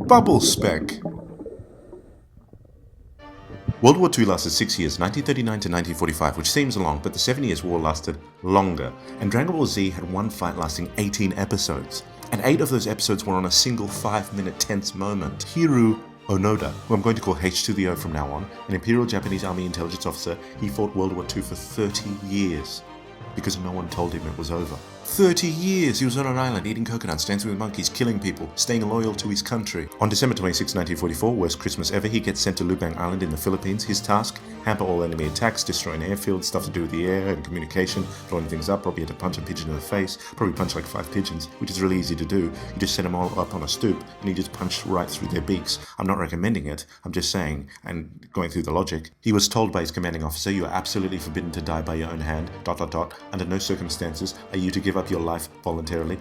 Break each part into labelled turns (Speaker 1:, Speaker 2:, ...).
Speaker 1: Bubble Speck. World War II lasted 6 years, 1939 to 1945, which seems long, but the 7 Years' War lasted longer, and Dragonball Z had one fight lasting 18 episodes, and 8 of those episodes were on a single 5-minute tense moment. Hiroo Onoda, who I'm going to call H to the O from now on, an Imperial Japanese Army intelligence officer, he fought World War II for 30 years, because no one told him it was over. 30 years! He was on an island eating coconuts, dancing with monkeys, killing people, staying loyal to his country. On December 26, 1944, worst Christmas ever, he gets sent to Lubang Island in the Philippines. His task? Hamper all enemy attacks, destroy an airfield, stuff to do with the air and communication, blowing things up. Probably had to punch a pigeon in the face, probably punch like 5 pigeons, which is really easy to do. You just set them all up on a stoop and you just punch right through their beaks. I'm not recommending it, I'm just saying, and going through the logic. He was told by his commanding officer, you are absolutely forbidden to die by your own hand, ... Under no circumstances are you to give up your life voluntarily, ...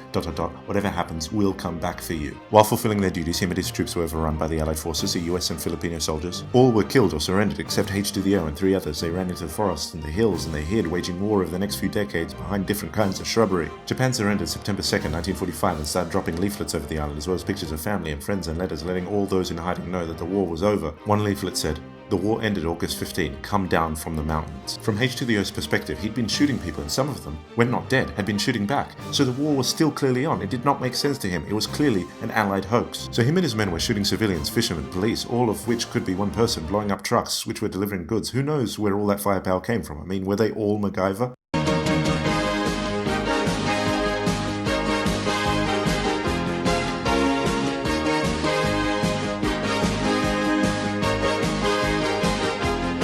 Speaker 1: Whatever happens will come back for you. While fulfilling their duties, him and his troops were overrun by the Allied forces, the US and Filipino soldiers. All were killed or surrendered except H to the O and 3 others. They ran into the forests and the hills and they hid, waging war over the next few decades behind different kinds of shrubbery. Japan surrendered September 2nd, 1945 and started dropping leaflets over the island as well as pictures of family and friends and letters letting all those in hiding know that the war was over. One leaflet said, "The war ended August 15. Come down from the mountains." From H to the O's perspective, he'd been shooting people and some of them, when not dead, had been shooting back. So the war was still clearly on. It did not make sense to him. It was clearly an Allied hoax. So him and his men were shooting civilians, fishermen, police, all of which could be one person, blowing up trucks which were delivering goods. Who knows where all that firepower came from? I mean, were they all MacGyver?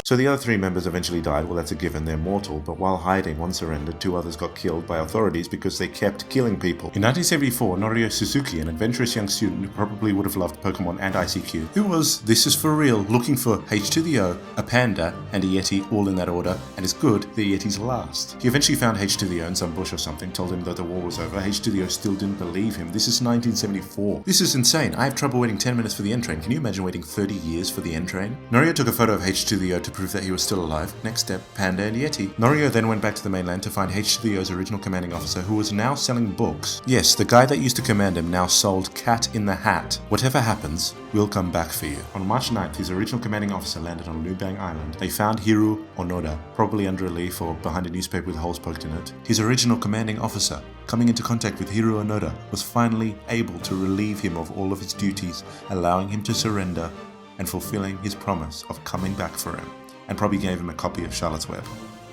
Speaker 1: So the other 3 members eventually died. Well, that's a given, they're mortal, but while hiding, one surrendered, 2 others got killed by authorities because they kept killing people. In 1974, Norio Suzuki, an adventurous young student who probably would have loved Pokemon and ICQ, who was, this is for real, looking for H to the O, a panda, and a Yeti, all in that order, and it's good the Yeti's last. He eventually found H to the O in some bush or something, told him that the war was over. H to the O still didn't believe him. This is 1974. This is insane. I have trouble waiting 10 minutes for the N train. Can you imagine waiting 30 years for the N train? Norio took a photo of H to the O to prove that he was still alive. Next step, Panda and Yeti. Norio then went back to the mainland to find H to the O's original commanding officer, who was now selling books. Yes, the guy that used to command him now sold Cat in the Hat. Whatever happens, we'll come back for you. On March 9th, his original commanding officer landed on Lubang Island. They found Hiroo Onoda, probably under a leaf or behind a newspaper with holes poked in it. His original commanding officer, coming into contact with Hiroo Onoda, was finally able to relieve him of all of his duties, allowing him to surrender and fulfilling his promise of coming back for him, and probably gave him a copy of Charlotte's Web.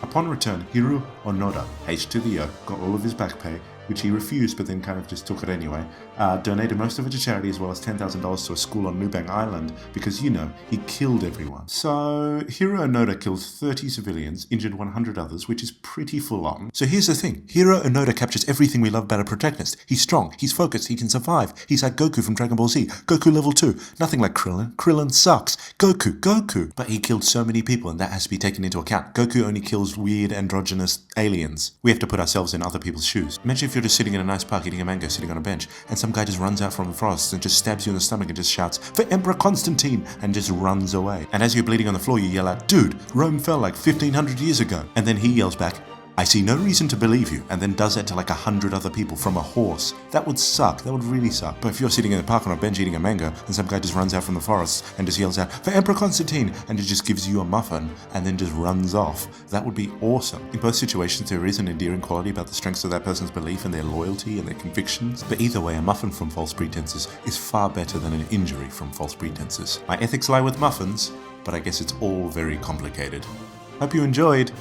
Speaker 1: Upon return, Hiroo Onoda, H to the O, got all of his back pay, which he refused but then kind of just took it anyway, donated most of it to charity as well as $10,000 to a school on Lubang Island because, you know, he killed everyone. So Hiroo Onoda killed 30 civilians, injured 100 others, which is pretty full on. So here's the thing, Hiroo Onoda captures everything we love about a protagonist. He's strong, he's focused, he can survive. He's like Goku from Dragonball Z, Goku level 2, nothing like Krillin. Krillin sucks. Goku. But he killed so many people and that has to be taken into account. Goku only kills weird androgynous aliens. We have to put ourselves in other people's shoes. Imagine if you're just sitting in a nice park eating a mango, sitting on a bench, and some guy just runs out from the forest and just stabs you in the stomach and just shouts, "For Emperor Constantine!" and just runs away. And as you're bleeding on the floor, you yell out, "Dude, Rome fell like 1500 years ago." And then he yells back, "I see no reason to believe you," and then does that to like 100 other people from a horse. That would suck. That would really suck. But if you're sitting in the park on a bench eating a mango, and some guy just runs out from the forest and just yells out, "For Emperor Constantine!" and it just gives you a muffin, and then just runs off, that would be awesome. In both situations, there is an endearing quality about the strengths of that person's belief and their loyalty and their convictions. But either way, a muffin from false pretenses is far better than an injury from false pretenses. My ethics lie with muffins, but I guess it's all very complicated. Hope you enjoyed.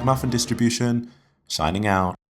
Speaker 1: #muffin distribution. Signing out.